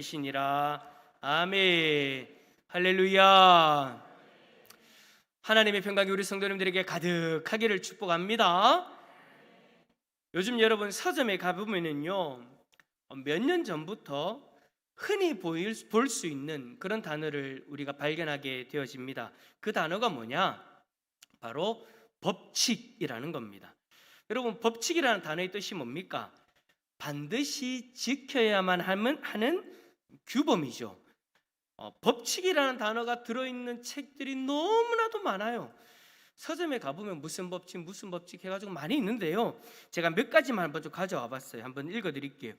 이시니라. 아멘. 할렐루야. 하나님의 평강이 우리 성도님들에게 가득하기를 축복합니다. 요즘 여러분 서점에 가보면은요, 몇 년 전부터 흔히 볼 수 있는 그런 단어를 우리가 발견하게 되어집니다. 그 단어가 뭐냐? 바로 법칙이라는 겁니다. 여러분, 법칙이라는 단어의 뜻이 뭡니까? 반드시 지켜야만 하는 규범이죠. 법칙이라는 단어가 들어있는 책들이 너무나도 많아요. 서점에 가보면 무슨 법칙 해가지고 많이 있는데요, 제가 몇 가지만 한번 좀 가져와 봤어요. 한번 읽어드릴게요.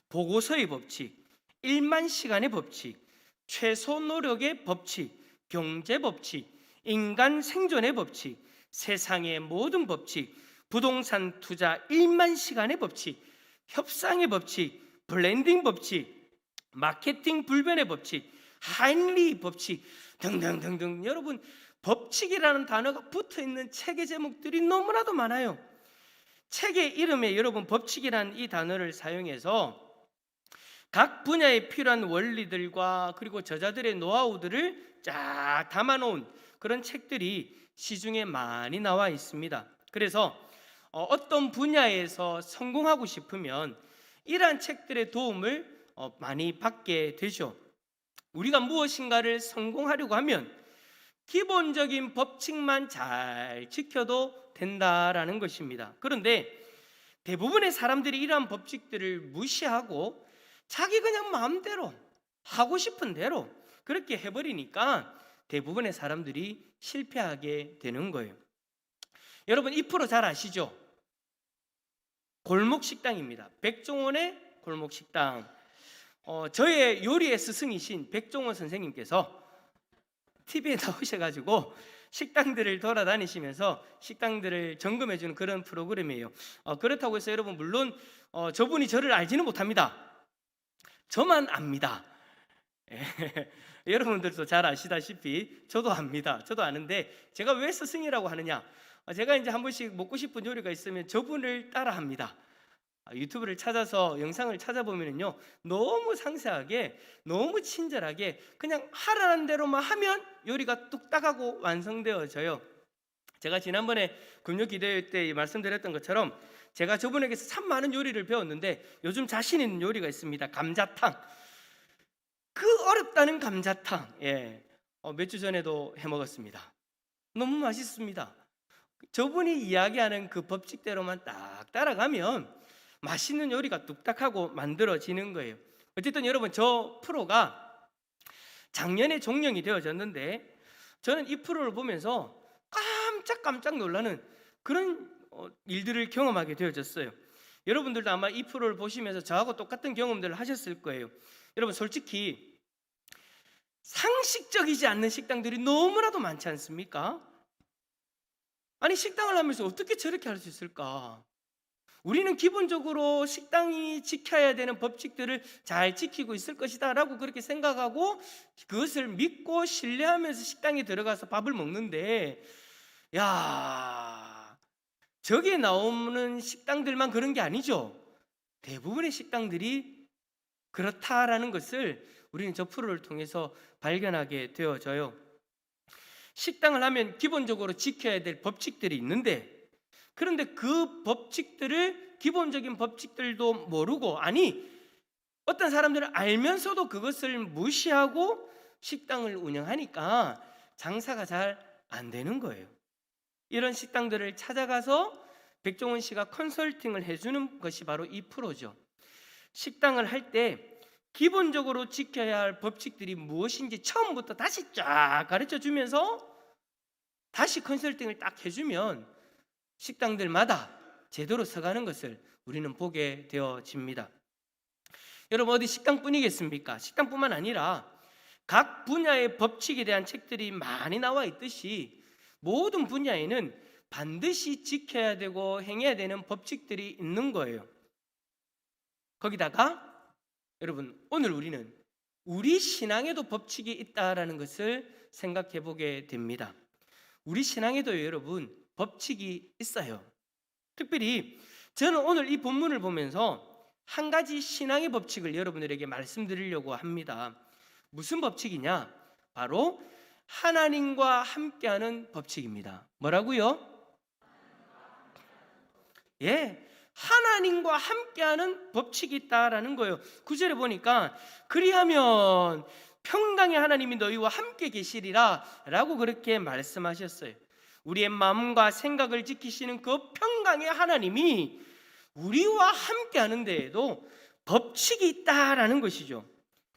보고서의 법칙, 1만 시간의 법칙, 최소 노력의 법칙, 경제 법칙, 인간 생존의 법칙, 세상의 모든 법칙, 부동산 투자 1만 시간의 법칙, 협상의 법칙, 블렌딩 법칙, 마케팅 불변의 법칙, 하인리 법칙 등등등등. 여러분, 법칙이라는 단어가 붙어있는 책의 제목들이 너무나도 많아요. 책의 이름에 여러분 법칙이라는 이 단어를 사용해서 각 분야에 필요한 원리들과 그리고 저자들의 노하우들을 쫙 담아놓은 그런 책들이 시중에 많이 나와 있습니다. 그래서 어떤 분야에서 성공하고 싶으면 이러한 책들의 도움을 많이 받게 되죠. 우리가 무엇인가를 성공하려고 하면 기본적인 법칙만 잘 지켜도 된다라는 것입니다. 그런데 대부분의 사람들이 이러한 법칙들을 무시하고 자기 그냥 마음대로 하고 싶은 대로 그렇게 해버리니까 대부분의 사람들이 실패하게 되는 거예요. 여러분, 이 프로 잘 아시죠? 골목식당입니다. 백종원의 골목식당. 저의 요리의 스승이신 백종원 선생님께서 TV에 나오셔가지고 식당들을 돌아다니시면서 식당들을 점검해주는 그런 프로그램이에요. 그렇다고 해서 여러분, 물론 저분이 저를 알지는 못합니다. 저만 압니다. 여러분들도 잘 아시다시피 저도 압니다. 저도 아는데 제가 왜 스승이라고 하느냐? 제가 이제 한 번씩 먹고 싶은 요리가 있으면 저분을 따라합니다. 유튜브를 찾아서 영상을 찾아보면요, 너무 상세하게, 너무 친절하게 그냥 하라는 대로만 하면 요리가 뚝딱하고 완성되어져요. 제가 지난번에 금요기도회 때 말씀드렸던 것처럼 제가 저분에게서 참 많은 요리를 배웠는데 요즘 자신 있는 요리가 있습니다. 감자탕. 그 어렵다는 감자탕, 몇 주 전에도 해 먹었습니다. 너무 맛있습니다. 저분이 이야기하는 그 법칙대로만 딱 따라가면 맛있는 요리가 뚝딱하고 만들어지는 거예요. 어쨌든 여러분, 저 프로가 작년에 종영이 되어졌는데 저는 이 프로를 보면서 깜짝 놀라는 그런 일들을 경험하게 되어졌어요. 여러분들도 아마 이 프로를 보시면서 저하고 똑같은 경험들을 하셨을 거예요. 여러분, 솔직히 상식적이지 않는 식당들이 너무나도 많지 않습니까? 아니, 식당을 하면서 어떻게 저렇게 할 수 있을까? 우리는 기본적으로 식당이 지켜야 되는 법칙들을 잘 지키고 있을 것이다 라고 그렇게 생각하고 그것을 믿고 신뢰하면서 식당에 들어가서 밥을 먹는데, 야, 저기에 나오는 식당들만 그런 게 아니죠. 대부분의 식당들이 그렇다라는 것을 우리는 저 프로를 통해서 발견하게 되어져요. 식당을 하면 기본적으로 지켜야 될 법칙들이 있는데, 그런데 그 법칙들을, 기본적인 법칙들도 모르고, 아니 어떤 사람들은 알면서도 그것을 무시하고 식당을 운영하니까 장사가 잘 안 되는 거예요. 이런 식당들을 찾아가서 백종원 씨가 컨설팅을 해주는 것이 바로 이 프로죠. 식당을 할 때 기본적으로 지켜야 할 법칙들이 무엇인지 처음부터 다시 쫙 가르쳐 주면서 다시 컨설팅을 딱 해주면 식당들마다 제대로 서가는 것을 우리는 보게 되어집니다. 여러분, 어디 식당뿐이겠습니까? 식당뿐만 아니라 각 분야의 법칙에 대한 책들이 많이 나와 있듯이 모든 분야에는 반드시 지켜야 되고 행해야 되는 법칙들이 있는 거예요. 거기다가 여러분, 오늘 우리는 우리 신앙에도 법칙이 있다라는 것을 생각해 보게 됩니다. 우리 신앙에도 여러분 법칙이 있어요. 특별히 저는 오늘 이 본문을 보면서 한 가지 신앙의 법칙을 여러분들에게 말씀드리려고 합니다. 무슨 법칙이냐? 바로 하나님과 함께하는 법칙입니다. 뭐라고요? 예, 하나님과 함께하는 법칙이 있다라는 거예요. 9절에 보니까 그리하면 평강의 하나님이 너희와 함께 계시리라 라고 그렇게 말씀하셨어요. 우리의 마음과 생각을 지키시는 그 평강의 하나님이 우리와 함께 하는 데에도 법칙이 있다라는 것이죠.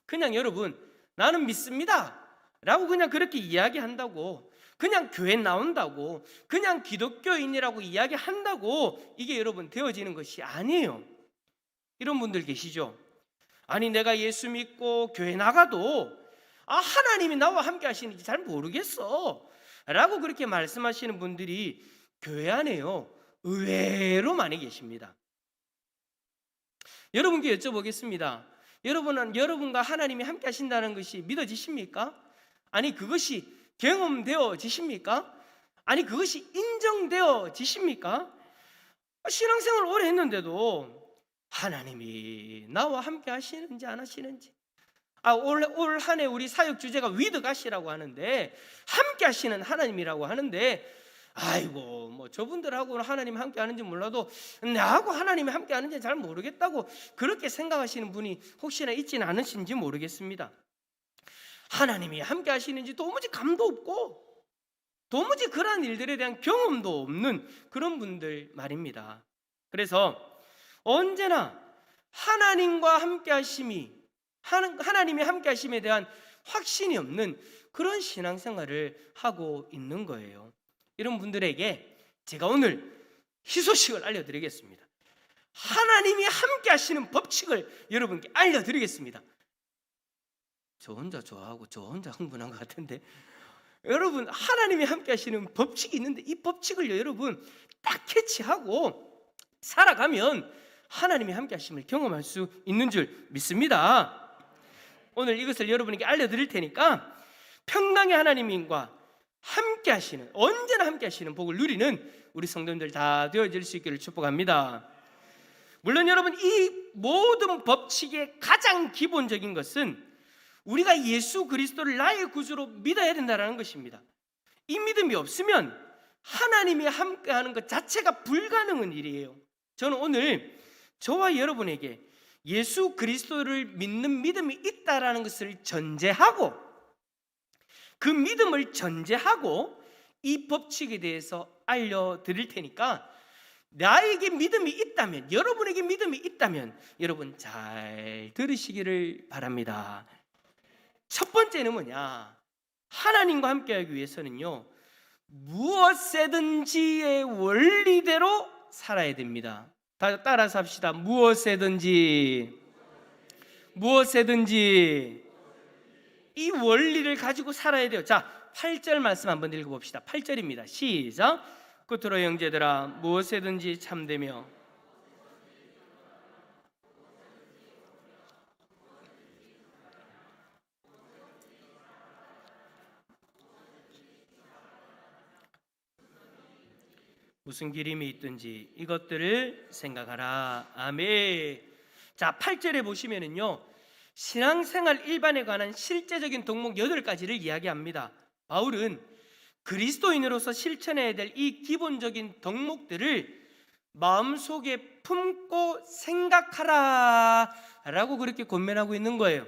그냥 여러분 나는 믿습니다 라고 그냥 그렇게 이야기한다고, 그냥 교회 나온다고, 그냥 기독교인이라고 이야기한다고 이게 여러분 되어지는 것이 아니에요. 이런 분들 계시죠? 아니 내가 예수 믿고 교회 나가도 하나님이 나와 함께 하시는지 잘 모르겠어 라고 그렇게 말씀하시는 분들이 교회 안에요 의외로 많이 계십니다. 여러분께 여쭤보겠습니다. 여러분은 여러분과 하나님이 함께 하신다는 것이 믿어지십니까? 아니 그것이 경험되어지십니까? 아니 그것이 인정되어지십니까? 신앙생활 오래 했는데도 하나님이 나와 함께 하시는지 안 하시는지, 올 한 해 우리 사역 주제가 위드 가시라고 하는데 함께 하시는 하나님이라고 하는데, 아이고 뭐 저분들하고는 하나님 함께 하는지 몰라도 나하고 하나님이 함께 하는지 잘 모르겠다고 그렇게 생각하시는 분이 혹시나 있지는 않으신지 모르겠습니다. 하나님이 함께 하시는지 도무지 감도 없고 도무지 그러한 일들에 대한 경험도 없는 그런 분들 말입니다. 그래서 언제나 하나님과 함께 하심이, 하나님이 함께 하심에 대한 확신이 없는 그런 신앙생활을 하고 있는 거예요. 이런 분들에게 제가 오늘 희소식을 알려드리겠습니다. 하나님이 함께 하시는 법칙을 여러분께 알려드리겠습니다. 저 혼자 좋아하고 저 혼자 흥분한 것 같은데, 여러분 하나님이 함께 하시는 법칙이 있는데 이 법칙을 여러분 딱 캐치하고 살아가면 하나님이 함께 하심을 경험할 수 있는 줄 믿습니다. 오늘 이것을 여러분에게 알려드릴 테니까 평강의 하나님과 함께 하시는, 언제나 함께 하시는 복을 누리는 우리 성도님들 다 되어질 수 있기를 축복합니다. 물론 여러분 이 모든 법칙의 가장 기본적인 것은 우리가 예수 그리스도를 나의 구주로 믿어야 된다는 것입니다. 이 믿음이 없으면 하나님이 함께하는 것 자체가 불가능한 일이에요. 저는 오늘 저와 여러분에게 예수 그리스도를 믿는 믿음이 있다라는 것을 전제하고, 그 믿음을 전제하고 이 법칙에 대해서 알려드릴 테니까 나에게 믿음이 있다면, 여러분에게 믿음이 있다면 여러분 잘 들으시기를 바랍니다. 첫 번째는 뭐냐? 하나님과 함께하기 위해서는요 무엇이든지의 원리대로 살아야 됩니다. 다 따라서 합시다. 무엇이든지 이 원리를 가지고 살아야 돼요. 자, 8절 말씀 한번 읽어봅시다. 8절입니다. 시작. 끝으로 형제들아 무엇이든지 참되며 무슨 기림이 있든지 이것들을 생각하라. 아멘. 자, 8절에 보시면은요 신앙생활 일반에 관한 실제적인 덕목 8가지를 이야기합니다. 바울은 그리스도인으로서 실천해야 될 이 기본적인 덕목들을 마음속에 품고 생각하라 라고 그렇게 권면하고 있는 거예요.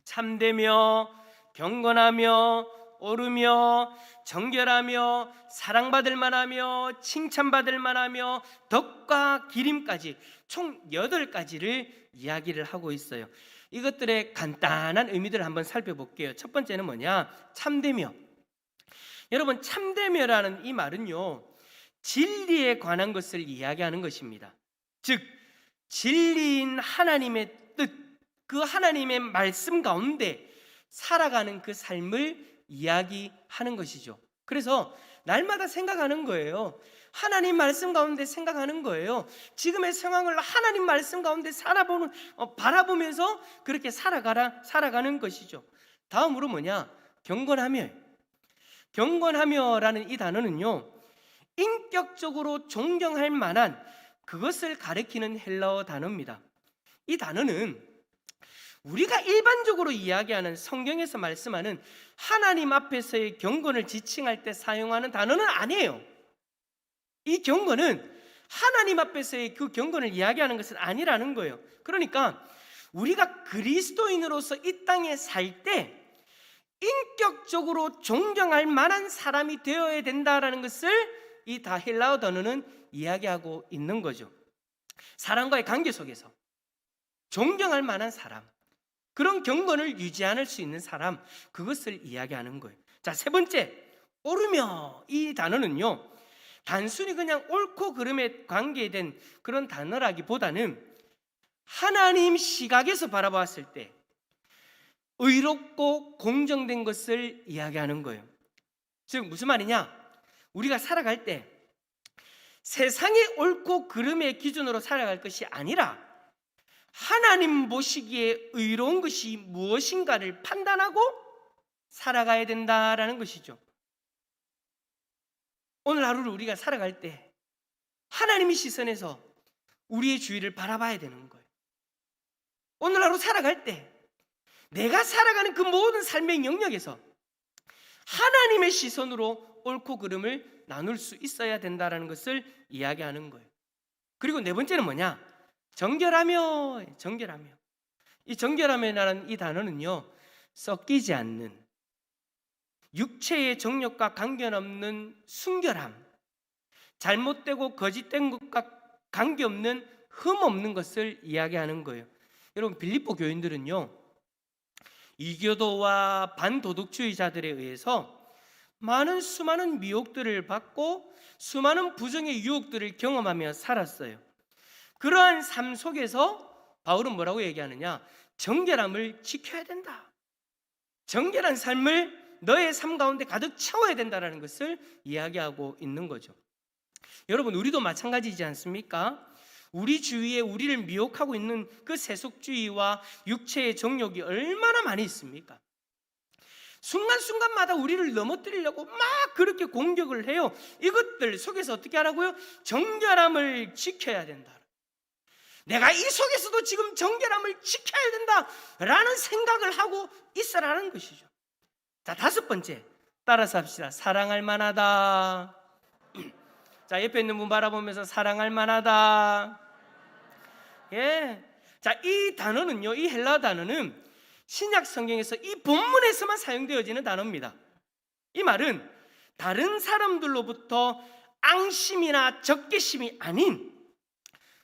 참되며 경건하며 옳으며 정결하며 사랑받을 만하며 칭찬받을 만하며 덕과 기림까지 총 8가지를 이야기를 하고 있어요. 이것들의 간단한 의미들을 한번 살펴볼게요. 첫 번째는 뭐냐? 참되며. 여러분 참되며라는 이 말은요 진리에 관한 것을 이야기하는 것입니다. 즉 진리인 하나님의 뜻, 그 하나님의 말씀 가운데 살아가는 그 삶을 이야기하는 것이죠. 그래서 날마다 생각하는 거예요. 하나님 말씀 가운데 생각하는 거예요. 지금의 상황을 하나님 말씀 가운데 바라보면서 그렇게 살아가는 것이죠. 다음으로 뭐냐? 경건하며라는 이 단어는요 인격적으로 존경할 만한 그것을 가리키는 헬라어 단어입니다. 이 단어는 우리가 일반적으로 이야기하는 성경에서 말씀하는 하나님 앞에서의 경건을 지칭할 때 사용하는 단어는 아니에요. 이 경건은 하나님 앞에서의 그 경건을 이야기하는 것은 아니라는 거예요. 그러니까 우리가 그리스도인으로서 이 땅에 살 때 인격적으로 존경할 만한 사람이 되어야 된다라는 것을 이 헬라어 단어는 이야기하고 있는 거죠. 사람과의 관계 속에서 존경할 만한 사람, 그런 경건을 유지할 수 있는 사람, 그것을 이야기하는 거예요. 자, 세 번째, 옳으며. 이 단어는요, 단순히 그냥 옳고 그름에 관계된 그런 단어라기보다는 하나님 시각에서 바라봤을 때 의롭고 공정된 것을 이야기하는 거예요. 즉 무슨 말이냐? 우리가 살아갈 때 세상의 옳고 그름의 기준으로 살아갈 것이 아니라 하나님 보시기에 의로운 것이 무엇인가를 판단하고 살아가야 된다라는 것이죠. 오늘 하루를 우리가 살아갈 때 하나님의 시선에서 우리의 주위를 바라봐야 되는 거예요. 오늘 하루 살아갈 때 내가 살아가는 그 모든 삶의 영역에서 하나님의 시선으로 옳고 그름을 나눌 수 있어야 된다는 것을 이야기하는 거예요. 그리고 네 번째는 뭐냐? 정결하며. 이 정결함이라는 이 단어는요, 섞이지 않는, 육체의 정욕과 관계없는 순결함, 잘못되고 거짓된 것과 관계없는 흠 없는 것을 이야기하는 거예요. 여러분, 빌립보 교인들은요, 이교도와 반도덕주의자들에 의해서 수많은 미혹들을 받고 수많은 부정의 유혹들을 경험하며 살았어요. 그러한 삶 속에서 바울은 뭐라고 얘기하느냐? 정결함을 지켜야 된다. 정결한 삶을 너의 삶 가운데 가득 채워야 된다는 것을 이야기하고 있는 거죠. 여러분, 우리도 마찬가지지 않습니까? 우리 주위에 우리를 미혹하고 있는 그 세속주의와 육체의 정욕이 얼마나 많이 있습니까? 순간순간마다 우리를 넘어뜨리려고 막 그렇게 공격을 해요. 이것들 속에서 어떻게 하라고요? 정결함을 지켜야 된다. 내가 이 속에서도 지금 정결함을 지켜야 된다라는 생각을 하고 있으라는 것이죠. 자, 다섯 번째, 따라서 합시다. 사랑할 만하다. 자, 옆에 있는 분 바라보면서 사랑할 만하다. 예. 자, 이 단어는요, 이 헬라 단어는 신약 성경에서 이 본문에서만 사용되어지는 단어입니다. 이 말은 다른 사람들로부터 앙심이나 적개심이 아닌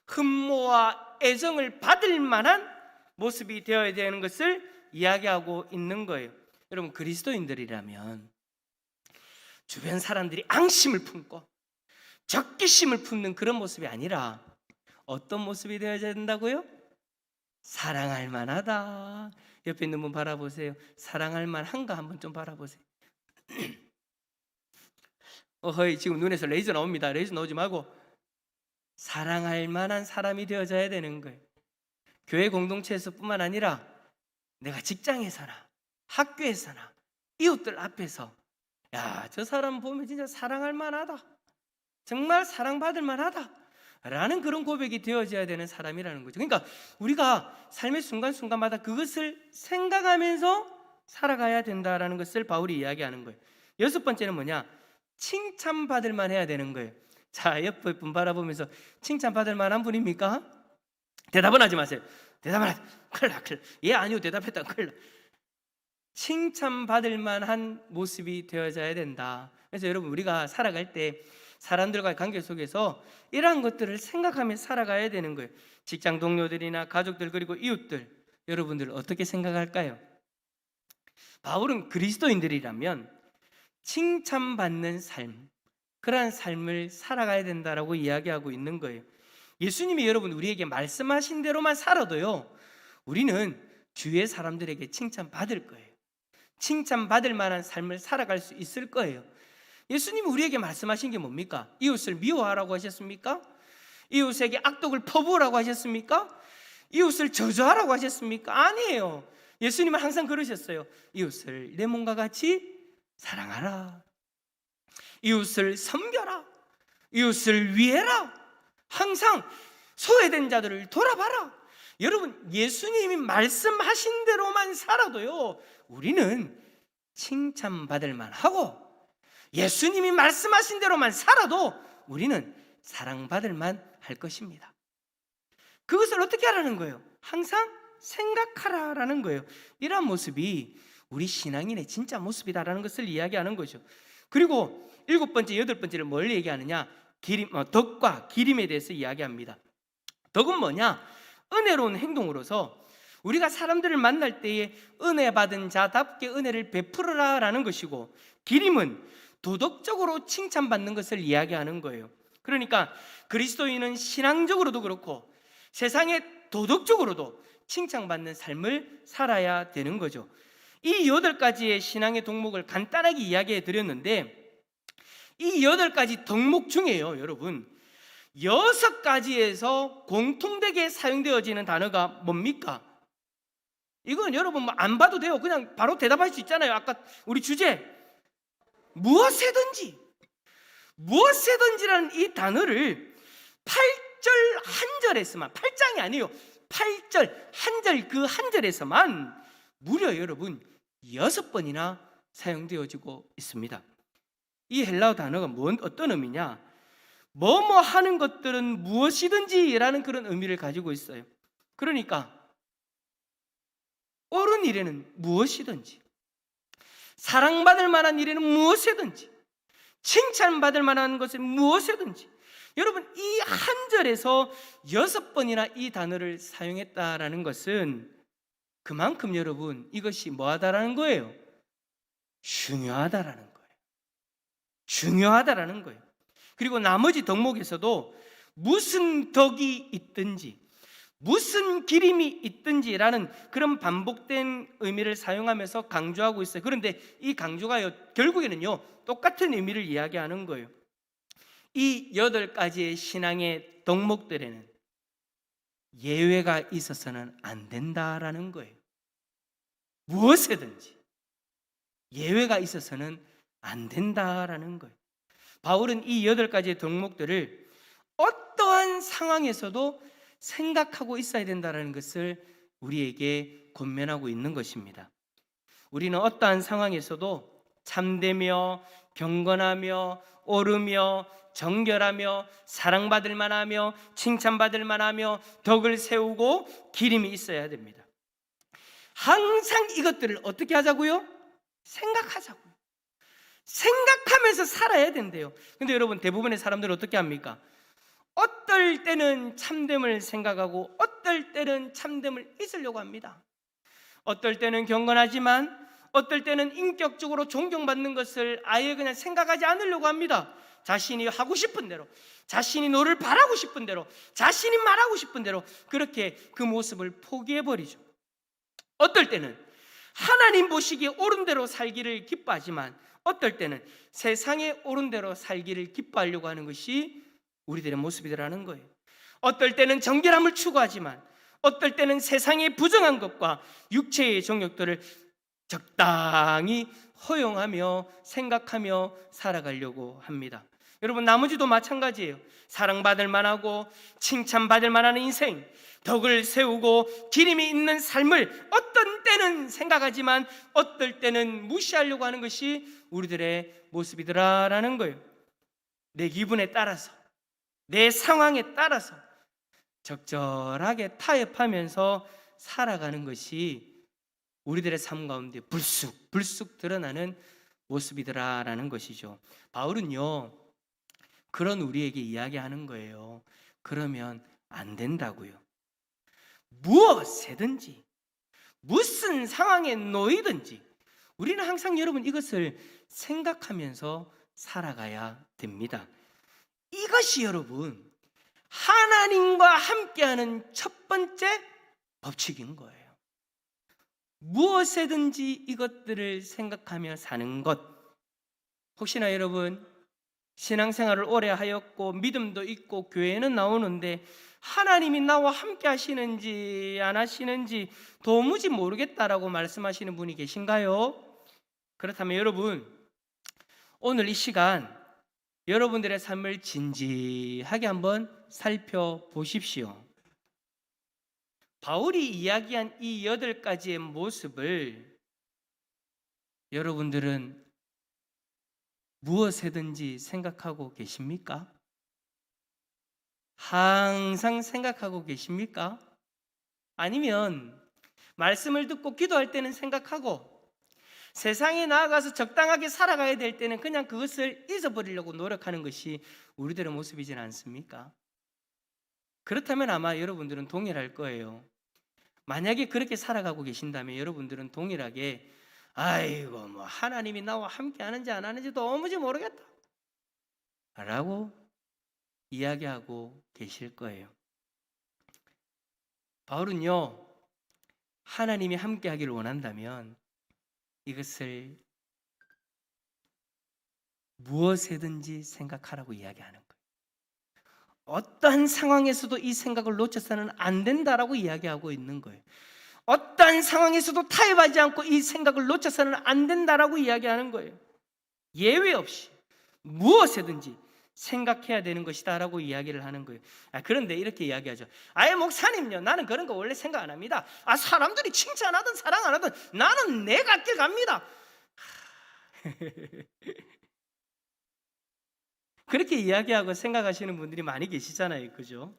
흠모와 애정을 받을 만한 모습이 되어야 되는 것을 이야기하고 있는 거예요. 여러분, 그리스도인들이라면 주변 사람들이 앙심을 품고 적개심을 품는 그런 모습이 아니라 어떤 모습이 되어야 된다고요? 사랑할 만하다. 옆에 있는 분 바라보세요. 사랑할 만한가 한번 좀 바라보세요. 어허이, 지금 눈에서 레이저 나옵니다. 레이저 나오지 말고 사랑할 만한 사람이 되어져야 되는 거예요. 교회 공동체에서 뿐만 아니라 내가 직장에서나 학교에서나 이웃들 앞에서, 야, 저 사람 보면 진짜 사랑할 만하다, 정말 사랑받을 만하다 라는 그런 고백이 되어져야 되는 사람이라는 거죠. 그러니까 우리가 삶의 순간순간마다 그것을 생각하면서 살아가야 된다라는 것을 바울이 이야기하는 거예요. 여섯 번째는 뭐냐? 칭찬받을 만 해야 되는 거예요. 자, 옆에 분 바라보면서 칭찬받을 만한 분입니까? 대답은 하지 마세요. 대답은 하지, 큰일 나. 예, 아니요, 대답했다, 큰일 나. 칭찬받을 만한 모습이 되어져야 된다. 그래서 여러분, 우리가 살아갈 때 사람들과의 관계 속에서 이러한 것들을 생각하며 살아가야 되는 거예요. 직장 동료들이나 가족들, 그리고 이웃들, 여러분들 어떻게 생각할까요? 바울은 그리스도인들이라면 칭찬받는 삶, 그러한 삶을 살아가야 된다라고 이야기하고 있는 거예요. 예수님이 여러분 우리에게 말씀하신 대로만 살아도요, 우리는 주위의 사람들에게 칭찬받을 거예요. 칭찬받을 만한 삶을 살아갈 수 있을 거예요. 예수님이 우리에게 말씀하신 게 뭡니까? 이웃을 미워하라고 하셨습니까? 이웃에게 악독을 퍼부으라고 하셨습니까? 이웃을 저주하라고 하셨습니까? 아니에요. 예수님은 항상 그러셨어요. 이웃을 내 몸과 같이 사랑하라. 이웃을 섬겨라. 이웃을 위해라. 항상 소외된 자들을 돌아봐라. 여러분, 예수님이 말씀하신 대로만 살아도요, 우리는 칭찬받을 만하고, 예수님이 말씀하신 대로만 살아도 우리는 사랑받을 만할 것입니다. 그것을 어떻게 하라는 거예요? 항상 생각하라라는 거예요. 이러한 모습이 우리 신앙인의 진짜 모습이다라는 것을 이야기하는 거죠. 그리고 7번째, 8번째를 뭘 얘기하느냐? 덕과 기림에 대해서 이야기합니다. 덕은 뭐냐? 은혜로운 행동으로서 우리가 사람들을 만날 때에 은혜 받은 자답게 은혜를 베풀어라라는 것이고, 기림은 도덕적으로 칭찬받는 것을 이야기하는 거예요. 그러니까 그리스도인은 신앙적으로도 그렇고 세상에 도덕적으로도 칭찬받는 삶을 살아야 되는 거죠. 이 8가지의 신앙의 덕목을 간단하게 이야기해 드렸는데, 이 8가지 덕목 중에요, 여러분, 6가지에서 공통되게 사용되어지는 단어가 뭡니까? 이건 여러분 안 봐도 돼요. 그냥 바로 대답할 수 있잖아요. 아까 우리 주제, 무엇이든지라는 이 단어를 8절 한 절에서만, 8장이 아니에요, 8절 한 절, 그 한 절에서만 무려 여러분 6번이나 사용되어지고 있습니다. 이 헬라어 단어가 어떤 의미냐? 뭐뭐 하는 것들은 무엇이든지라는 그런 의미를 가지고 있어요. 그러니까 옳은 일에는 무엇이든지, 사랑받을 만한 일에는 무엇이든지, 칭찬받을 만한 것은 무엇이든지, 여러분 이 한 절에서 6번이나 이 단어를 사용했다라는 것은 그만큼 여러분 이것이 뭐하다라는 거예요? 중요하다라는 거예요. 중요하다라는 거예요. 그리고 나머지 덕목에서도 무슨 덕이 있든지, 무슨 기림이 있든지라는 그런 반복된 의미를 사용하면서 강조하고 있어요. 그런데 이 강조가 결국에는요, 똑같은 의미를 이야기하는 거예요. 이 8가지의 신앙의 덕목들에는 예외가 있어서는 안 된다라는 거예요. 무엇이든지 예외가 있어서는 안 된다라는 거예요. 바울은 이 8가지의 덕목들을 어떠한 상황에서도 생각하고 있어야 된다는 것을 우리에게 권면하고 있는 것입니다. 우리는 어떠한 상황에서도 참되며 경건하며 옳으며 정결하며 사랑받을 만하며 칭찬받을 만하며 덕을 세우고 기림이 있어야 됩니다. 항상 이것들을 어떻게 하자고요? 생각하자고요. 생각하면서 살아야 된대요. 근데 여러분, 대부분의 사람들은 어떻게 합니까? 어떨 때는 참됨을 생각하고 어떨 때는 참됨을 잊으려고 합니다. 어떨 때는 경건하지만 어떨 때는 인격적으로 존경받는 것을 아예 그냥 생각하지 않으려고 합니다. 자신이 하고 싶은 대로, 자신이 너를 바라고 싶은 대로, 자신이 말하고 싶은 대로 그렇게 그 모습을 포기해버리죠. 어떨 때는 하나님 보시기에 옳은 대로 살기를 기뻐하지만 어떨 때는 세상에 옳은 대로 살기를 기뻐하려고 하는 것이 우리들의 모습이라는 거예요. 어떨 때는 정결함을 추구하지만 어떨 때는 세상의 부정한 것과 육체의 정욕들을 적당히 허용하며 생각하며 살아가려고 합니다. 여러분, 나머지도 마찬가지예요. 사랑받을 만하고 칭찬받을 만한 인생, 덕을 세우고 기림이 있는 삶을 어떤 때는 생각하지만 어떨 때는 무시하려고 하는 것이 우리들의 모습이더라라는 거예요. 내 기분에 따라서, 내 상황에 따라서 적절하게 타협하면서 살아가는 것이 우리들의 삶 가운데 불쑥 드러나는 모습이더라라는 것이죠. 바울은요, 그런 우리에게 이야기하는 거예요. 그러면 안 된다고요. 무엇이든지 무슨 상황에 놓이든지 우리는 항상 여러분 이것을 생각하면서 살아가야 됩니다. 이것이 여러분 하나님과 함께하는 첫 번째 법칙인 거예요. 무엇이든지 이것들을 생각하며 사는 것. 혹시나 여러분 신앙생활을 오래 하였고 믿음도 있고 교회는 나오는데 하나님이 나와 함께 하시는지 안 하시는지 도무지 모르겠다라고 말씀하시는 분이 계신가요? 그렇다면 여러분, 오늘 이 시간 여러분들의 삶을 진지하게 한번 살펴보십시오. 바울이 이야기한 이 8가지의 모습을 여러분들은 무엇이든지 생각하고 계십니까? 항상 생각하고 계십니까? 아니면 말씀을 듣고 기도할 때는 생각하고 세상에 나아가서 적당하게 살아가야 될 때는 그냥 그것을 잊어버리려고 노력하는 것이 우리들의 모습이진 않습니까? 그렇다면 아마 여러분들은 동일할 거예요. 만약에 그렇게 살아가고 계신다면 여러분들은 동일하게 아이고 뭐 하나님이 나와 함께 하는지 안 하는지 도무지 모르겠다 라고 이야기하고 계실 거예요. 바울은요, 하나님이 함께 하기를 원한다면 이것을 무엇이든지 생각하라고 이야기하는 거예요. 어떠한 상황에서도 이 생각을 놓쳐서는 안 된다라고 이야기하고 있는 거예요. 어떠한 상황에서도 타협하지 않고 이 생각을 놓쳐서는 안 된다라고 이야기하는 거예요. 예외 없이 무엇이든지 생각해야 되는 것이다 라고 이야기를 하는 거예요. 그런데 이렇게 이야기하죠. 아예 목사님요, 나는 그런 거 원래 생각 안 합니다. 사람들이 칭찬하든 사랑 안 하든 나는 내 갈 길 갑니다. 그렇게 이야기하고 생각하시는 분들이 많이 계시잖아요, 그죠?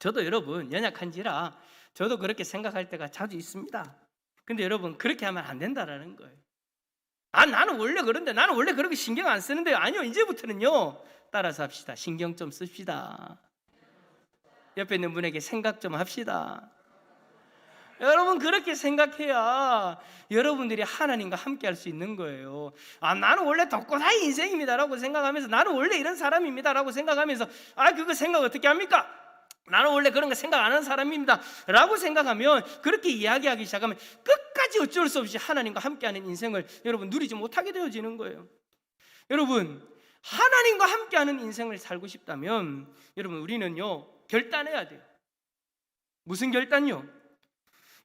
저도 여러분 연약한지라 저도 그렇게 생각할 때가 자주 있습니다. 근데 여러분 그렇게 하면 안 된다라는 거예요. 나는 원래 그런데 나는 원래 그렇게 신경 안 쓰는데요. 아니요, 이제부터는요 따라서 합시다. 신경 좀 씁시다. 옆에 있는 분에게 생각 좀 합시다. 여러분 그렇게 생각해야 여러분들이 하나님과 함께 할 수 있는 거예요. 나는 원래 독고다이 인생입니다라고 생각하면서 나는 원래 이런 사람입니다라고 생각하면서 그거 생각 어떻게 합니까? 나는 원래 그런 거 생각 안 하는 사람입니다 라고 생각하면, 그렇게 이야기하기 시작하면 끝까지 어쩔 수 없이 하나님과 함께하는 인생을 여러분 누리지 못하게 되어지는 거예요. 여러분 하나님과 함께하는 인생을 살고 싶다면 여러분 우리는요 결단해야 돼요. 무슨 결단요?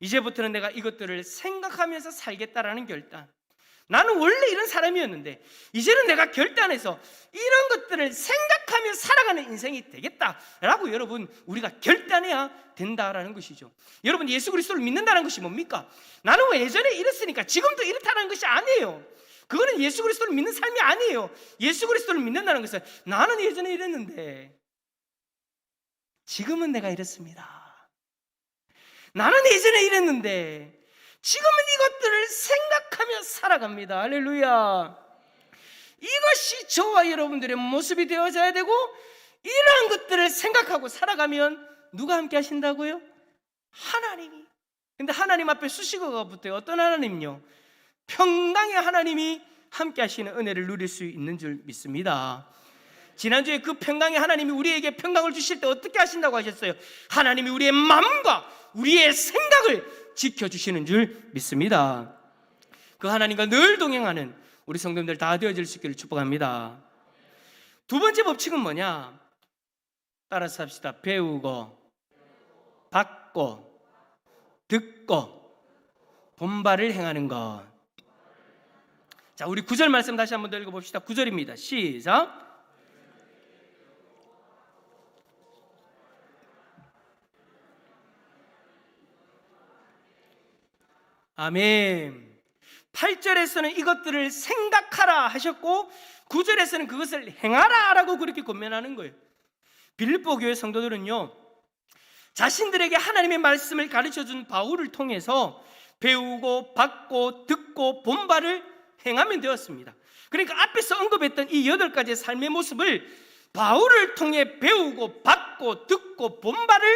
이제부터는 내가 이것들을 생각하면서 살겠다라는 결단. 나는 원래 이런 사람이었는데 이제는 내가 결단해서 이런 것들을 생각하며 살아가는 인생이 되겠다라고 여러분 우리가 결단해야 된다라는 것이죠. 여러분 예수 그리스도를 믿는다는 것이 뭡니까? 나는 예전에 이랬으니까 지금도 이렇다는 것이 아니에요. 그거는 예수 그리스도를 믿는 삶이 아니에요. 예수 그리스도를 믿는다는 것은 나는 예전에 이랬는데 지금은 내가 이랬습니다. 나는 예전에 이랬는데 지금은 이것들을 생각하며 살아갑니다. 할렐루야. 이것이 저와 여러분들의 모습이 되어져야 되고, 이러한 것들을 생각하고 살아가면 누가 함께 하신다고요? 하나님이. 근데 하나님 앞에 수식어가 붙어요. 어떤 하나님요? 평강의 하나님이 함께 하시는 은혜를 누릴 수 있는 줄 믿습니다. 지난주에 그 평강의 하나님이 우리에게 평강을 주실 때 어떻게 하신다고 하셨어요? 하나님이 우리의 마음과 우리의 생각을 지켜주시는 줄 믿습니다. 그 하나님과 늘 동행하는 우리 성도님들 다 되어질 수 있기를 축복합니다. 두 번째 법칙은 뭐냐? 따라서 합시다. 배우고 받고 듣고 본받을 행하는 것. 자, 우리 9절 말씀 다시 한번 더 읽어봅시다. 9절입니다. 시작. 아멘. 8절에서는 이것들을 생각하라 하셨고 9절에서는 그것을 행하라 라고 그렇게 권면하는 거예요. 빌립보 교회 성도들은요 자신들에게 하나님의 말씀을 가르쳐준 바울을 통해서 배우고 받고 듣고 본받을 행하면 되었습니다. 그러니까 앞에서 언급했던 이 8가지의 삶의 모습을 바울을 통해 배우고 받고 듣고 본받을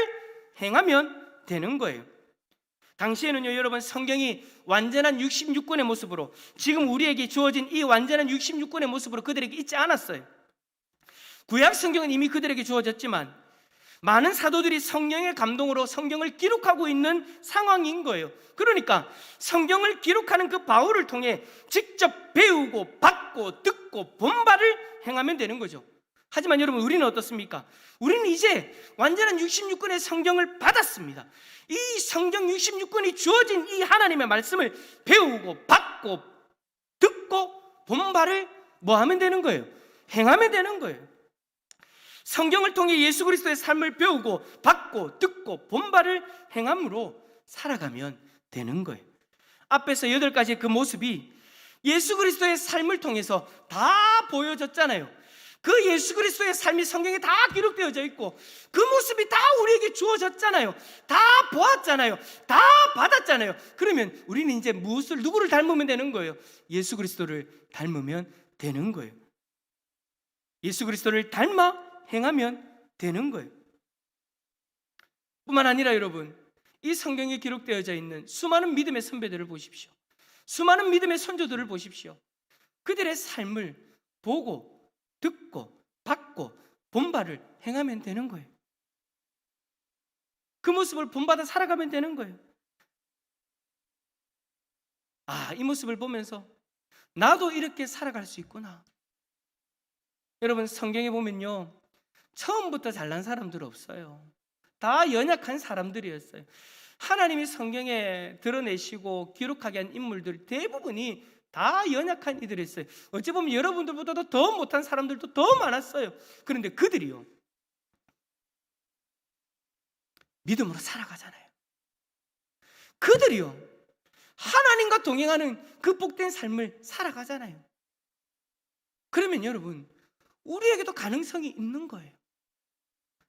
행하면 되는 거예요. 당시에는요 여러분 성경이 완전한 66권의 모습으로, 지금 우리에게 주어진 이 완전한 66권의 모습으로 그들에게 있지 않았어요. 구약 성경은 이미 그들에게 주어졌지만 많은 사도들이 성령의 감동으로 성경을 기록하고 있는 상황인 거예요. 그러니까 성경을 기록하는 그 바울을 통해 직접 배우고 받고 듣고 본받을 행하면 되는 거죠. 하지만 여러분 우리는 어떻습니까? 우리는 이제 완전한 66권의 성경을 받았습니다. 이 성경 66권이 주어진 이 하나님의 말씀을 배우고 받고 듣고 본받을 뭐 하면 되는 거예요? 행하면 되는 거예요. 성경을 통해 예수 그리스도의 삶을 배우고 받고 듣고 본받을 행함으로 살아가면 되는 거예요. 앞에서 8가지의 그 모습이 예수 그리스도의 삶을 통해서 다 보여졌잖아요. 그 예수 그리스도의 삶이 성경에 다 기록되어져 있고 그 모습이 다 우리에게 주어졌잖아요. 다 보았잖아요. 다 받았잖아요. 그러면 우리는 이제 누구를 닮으면 되는 거예요? 예수 그리스도를 닮으면 되는 거예요. 예수 그리스도를 닮아 행하면 되는 거예요. 뿐만 아니라 여러분, 이 성경에 기록되어져 있는 수많은 믿음의 선배들을 보십시오. 수많은 믿음의 선조들을 보십시오. 그들의 삶을 보고 듣고 받고 본받을 행하면 되는 거예요. 그 모습을 본받아 살아가면 되는 거예요. 이 모습을 보면서 나도 이렇게 살아갈 수 있구나. 여러분, 성경에 보면요, 처음부터 잘난 사람들 없어요. 다 연약한 사람들이었어요. 하나님이 성경에 드러내시고 기록하게 한 인물들 대부분이 다 연약한 이들이었어요. 어찌 보면 여러분들보다도 더 못한 사람들도 더 많았어요. 그런데 그들이요, 믿음으로 살아가잖아요. 그들이요, 하나님과 동행하는 그 복된 삶을 살아가잖아요. 그러면 여러분, 우리에게도 가능성이 있는 거예요.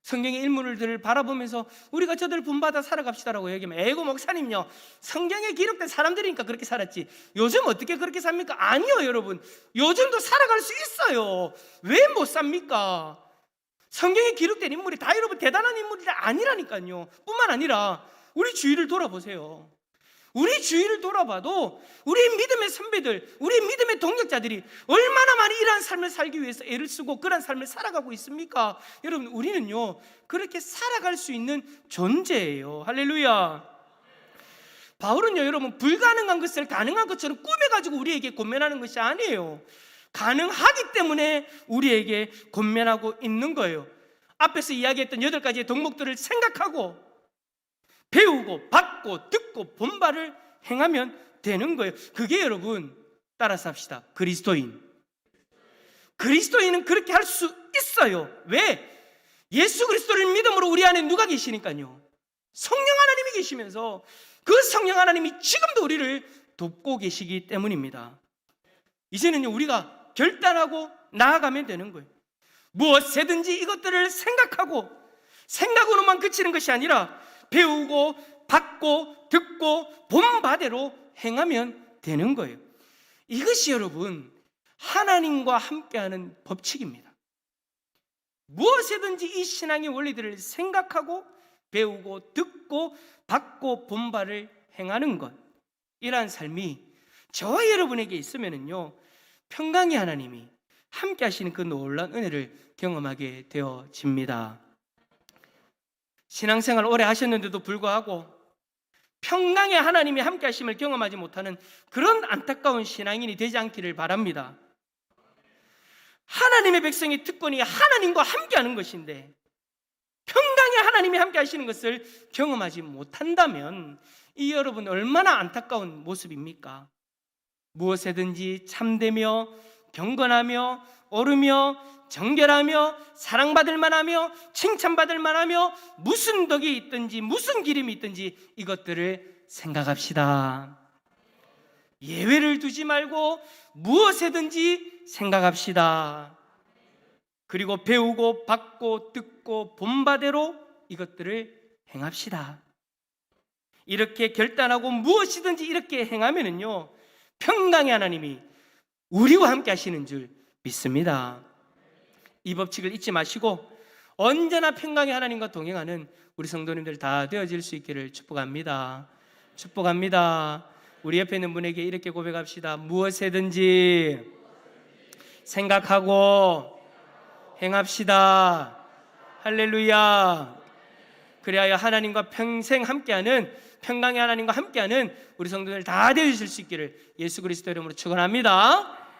성경의 인물들을 바라보면서 우리가 저들 본받아 살아갑시다라고 얘기하면, 에고 목사님요, 성경에 기록된 사람들이니까 그렇게 살았지 요즘 어떻게 그렇게 삽니까? 아니요 여러분, 요즘도 살아갈 수 있어요. 왜 못 삽니까? 성경에 기록된 인물이 다 여러분 대단한 인물이 아니라니까요. 뿐만 아니라 우리 주위를 돌아보세요. 우리 주위를 돌아봐도 우리 믿음의 선배들, 우리 믿음의 동력자들이 얼마나 많이 이러한 삶을 살기 위해서 애를 쓰고 그런 삶을 살아가고 있습니까? 여러분, 우리는요 그렇게 살아갈 수 있는 존재예요. 할렐루야. 바울은요 여러분, 불가능한 것을 가능한 것처럼 꾸며가지고 우리에게 권면하는 것이 아니에요. 가능하기 때문에 우리에게 권면하고 있는 거예요. 앞에서 이야기했던 8가지의 덕목들을 생각하고 배우고 받고 듣고 본받을 행하면 되는 거예요. 그게 여러분, 따라서 합시다, 그리스도인. 그리스도인은 그렇게 할 수 있어요. 왜? 예수 그리스도를 믿음으로 우리 안에 누가 계시니까요, 성령 하나님이 계시면서 그 성령 하나님이 지금도 우리를 돕고 계시기 때문입니다. 이제는요 우리가 결단하고 나아가면 되는 거예요. 무엇이든지 이것들을 생각하고 생각으로만 그치는 것이 아니라 배우고 받고 듣고 본바대로 행하면 되는 거예요. 이것이 여러분 하나님과 함께하는 법칙입니다. 무엇이든지 이 신앙의 원리들을 생각하고 배우고 듣고 받고 본바를 행하는 것, 이러한 삶이 저와 여러분에게 있으면요 평강의 하나님이 함께 하시는 그 놀라운 은혜를 경험하게 되어집니다. 신앙생활 오래 하셨는데도 불구하고 평강의 하나님이 함께 하심을 경험하지 못하는 그런 안타까운 신앙인이 되지 않기를 바랍니다. 하나님의 백성의 특권이 하나님과 함께하는 것인데 평강의 하나님이 함께 하시는 것을 경험하지 못한다면 이 여러분 얼마나 안타까운 모습입니까? 무엇이든지 참되며 경건하며 옳으며 정결하며 사랑받을 만하며 칭찬받을 만하며 무슨 덕이 있든지 무슨 기름이 있든지 이것들을 생각합시다. 예외를 두지 말고 무엇이든지 생각합시다. 그리고 배우고 받고 듣고 본바대로 이것들을 행합시다. 이렇게 결단하고 무엇이든지 이렇게 행하면은요 평강의 하나님이 우리와 함께 하시는 줄 믿습니다. 이 법칙을 잊지 마시고 언제나 평강의 하나님과 동행하는 우리 성도님들 다 되어질 수 있기를 축복합니다. 축복합니다. 우리 옆에 있는 분에게 이렇게 고백합시다. 무엇이든지 생각하고 행합시다. 할렐루야. 그리하여 하나님과 평생 함께하는 평강의 하나님과 함께하는 우리 성도들 다 되어주실 수 있기를 예수 그리스도 이름으로 축원합니다.